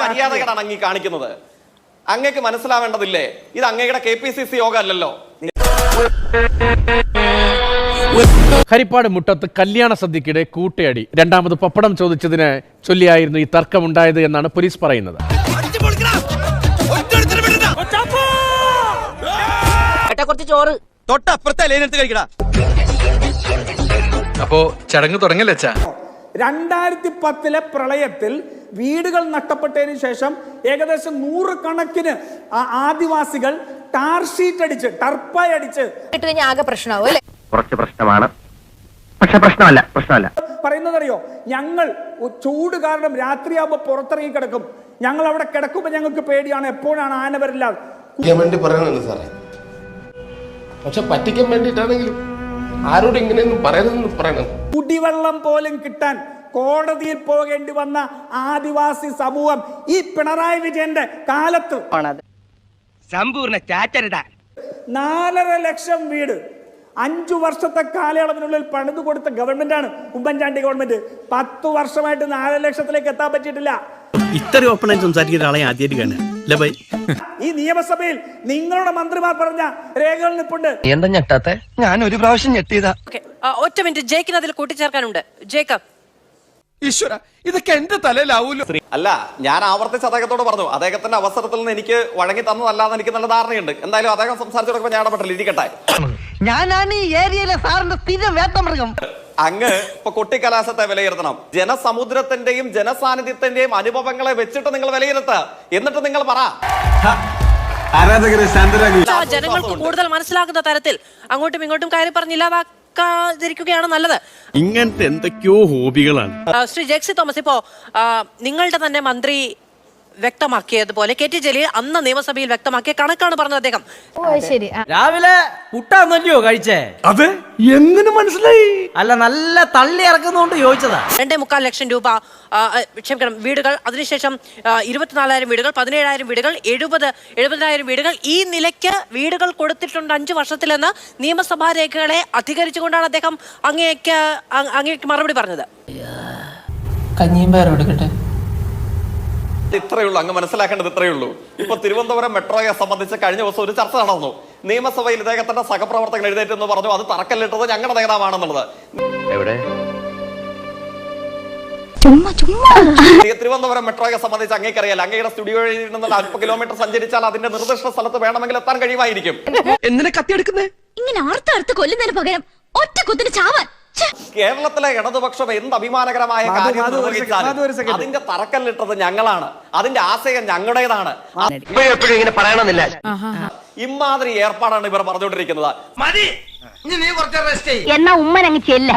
മര്യാദകളാണ് അങ്ങ് കാണിക്കുന്നത്. അങ്ങേക്ക് മനസ്സിലാവേണ്ടതില്ലേ ഇത് അങ്ങയുടെ KPCC യോഗം അല്ലല്ലോ. ഹരിപ്പാട് മുട്ടത്ത് കല്യാണ സദ്യക്കിടെ കൂട്ടയടി, രണ്ടാമത് പപ്പടം ചോദിച്ചതിന് ചൊല്ലിയായിരുന്നു ഈ തർക്കമുണ്ടായത് എന്നാണ് പോലീസ് പറയുന്നത്. അപ്പോ ചടങ്ങ് തുടങ്ങല്ലേ? 2010 പ്രളയത്തിൽ വീടുകൾ നഷ്ടപ്പെട്ടതിന് ശേഷം ഏകദേശം 100 കണക്കിന് ആദിവാസികൾ ടാർ ഷീറ്റ് അടിച്ച് ടർപ്പായി അടിച്ച് ആകെ പ്രശ്നമാവും അല്ലേ? കുറച്ച് പ്രശ്നമാണ്, പക്ഷെ പ്രശ്നമല്ല പറയുന്നതറിയോ, ഞങ്ങൾ ചൂട് കാരണം രാത്രിയാകുമ്പോൾ പുറത്തിറങ്ങി കിടക്കും. ഞങ്ങൾ അവിടെ കിടക്കുമ്പോൾ ഞങ്ങൾക്ക് പേടിയാണ്, എപ്പോഴാണ് ആന വരില്ല. പറയാനുണ്ട് സാറേ, പക്ഷെ പറ്റിക്കാൻ വേണ്ടിയിട്ടാണെങ്കിലും ആരോട് ഇങ്ങനെയൊന്നും പറയണമെന്ന് പറയണം. കുടിവെള്ളം പോലും കിട്ടാൻ കോടതിയിൽ പോകേണ്ടി വന്ന ആദിവാസി സമൂഹം ഈ പിണറായി വിജയന്റെ കാലത്ത് 4.5 ലക്ഷം വീട് 5 വർഷത്തെ കാലയളവിനുള്ളിൽ പണിതു കൊടുത്ത ഗവൺമെന്റാണ് ഉമ്മൻചാണ്ടി ഗവൺമെന്റ്. 10 വർഷമായിട്ട് 4 ലക്ഷത്തിലേക്ക് എത്താൻ പറ്റിയിട്ടില്ല. ഇത്ര ഓപ്പണായി സംസാരിക്കുന്ന ആളെ ആദ്യമായിട്ട് കാണാൻ. ഈ നിയമസഭയിൽ നിങ്ങളുടെ മന്ത്രിമാർ പറഞ്ഞ രേഖകൾ നിൽപ്പുണ്ട്. എന്താ ഞെട്ടാത്തെ? ഞാൻ ഒരു പ്രാവശ്യം ഞെട്ടിയതാ. ഒറ്റ മിനിറ്റ്, ജേക്കിന് അതിൽ കൂട്ടിച്ചേർക്കാനുണ്ട്. ജേക്കബ്, ഈശ്വര, ഇതൊക്കെ എന്റെ തലയിലാവൂല്ലോ. അല്ല, ഞാൻ ആവർത്തിച്ച് അദ്ദേഹത്തോട് പറഞ്ഞു, അദ്ദേഹത്തിന്റെ അവസരത്തിൽ നിന്ന് എനിക്ക് വഴങ്ങി തന്നതല്ലാന്ന് എനിക്ക് നല്ല ധാരണയുണ്ട്. എന്തായാലും അദ്ദേഹം സംസാരിച്ചു കൊടുക്കുമ്പോൾ ഞാൻ ഇടപെട്ടില്ല, ഇരിക്കട്ടെ. ഞാനാണ് ഈ ഏരിയയിലെ സാറിന്റെ സ്ഥിരം വേട്ടമൃഗം. അങ്ങ് ഇപ്പൊ കൊട്ടിക്കലാശത്തെ വിലയിരുത്തണം. ജനസമുദ്രത്തിന്റെയും ജനസാന്നിധ്യത്തിന്റെയും അനുഭവങ്ങളെ വെച്ചിട്ട് നിങ്ങൾ വിലയിരുത്തുക. എന്നിട്ട് നിങ്ങൾ പറ. ജനങ്ങൾക്ക് കൂടുതൽ മനസ്സിലാക്കുന്ന തരത്തിൽ അങ്ങോട്ടും ഇങ്ങോട്ടും കയറി പറഞ്ഞില്ലാതാക്കാതിരിക്കുകയാണ് നല്ലത്. ഇങ്ങനത്തെ എന്തൊക്കെയോ ഹോബികളാണ്. ശ്രീ ജെക്സി തോമസ്, ഇപ്പോ നിങ്ങളുടെ തന്നെ മന്ത്രി വ്യക്തമാക്കിയതുപോലെ KT ജലീൽ അന്ന് നിയമസഭയിൽ വ്യക്തമാക്കിയ കണക്കാണ് പറഞ്ഞത് അദ്ദേഹം. ശരി, രാവിലെ പുട്ടാന്നല്ലയോ കഴിച്ചേ? അതെ, എങ്ങനെ മനസ്സിലായി? അല്ല, നല്ല തള്ളി ഇറക്കുന്നോണ്ട് ചോദിച്ചതാ. 2.25 ലക്ഷം രൂപ ക്ഷമിക്കണം വീടുകൾ, അതിനുശേഷം 24,000 വീടുകൾ, 17,000 വീടുകൾ, 70,000 വീടുകൾ, ഈ നിലയ്ക്ക് വീടുകൾ കൊടുത്തിട്ടുണ്ട് 5 വർഷത്തിലെന്ന് നിയമസഭാ രേഖകളെ അധികരിച്ചുകൊണ്ടാണ് അദ്ദേഹം അങ്ങേക്ക് മറുപടി പറഞ്ഞത്. കഞ്ഞിയും പയറും എടുക്കട്ടെ. ഇത്രയുള്ളൂ, അങ്ങ് മനസ്സിലാക്കേണ്ടത് ഇത്രയുള്ളൂ. ഇപ്പൊ തിരുവനന്തപുരം മെട്രോയെ സംബന്ധിച്ച് കഴിഞ്ഞ ദിവസം ഒരു ചർച്ച നടന്നു. നിയമസഭയിൽ ഇദ്ദേഹത്തിന്റെ സഹപ്രവർത്തകൻ എഴുന്നേറ്റെന്ന് പറഞ്ഞു അത് തറക്കല്ലിട്ടത് ഞങ്ങളുടെ നേതാവാണെന്നുള്ളത്. തിരുവനന്തപുരം മെട്രോയെ സംബന്ധിച്ച് അങ്ങേക്കറിയാലോ, അങ്ങയുടെ സ്റ്റുഡിയോയിൽ നിന്ന് 40 കിലോമീറ്റർ സഞ്ചരിച്ചാൽ അതിന്റെ നിർദ്ദിഷ്ട സ്ഥലത്ത് വേണമെങ്കിൽ എത്താൻ കഴിയുമായിരിക്കും. എന്തിനാ കത്തിയെടുക്കുന്നേ? ഇങ്ങനെ അർത്ഥ കൊല്ലുന്നതിന് പകരം ഒറ്റ കുത്തിന് ചാവാൻ. കേരളത്തിലെ ഇടതുപക്ഷം എന്ത് അഭിമാനകരമായ കാര്യം നിർവഹിച്ചാലും അതിന്റെ തറക്കല്ലിട്ടത് ഞങ്ങളാണ്, അതിന്റെ ആശയം ഞങ്ങളുടേതാണ്. ഇങ്ങനെ പറയണമെന്നില്ല. ഇമാതിരി ഏർപ്പാടാണ് ഇവർ പറഞ്ഞുകൊണ്ടിരിക്കുന്നത്. എന്നാ ഉമ്മനങ്ങ് ചെല്ല.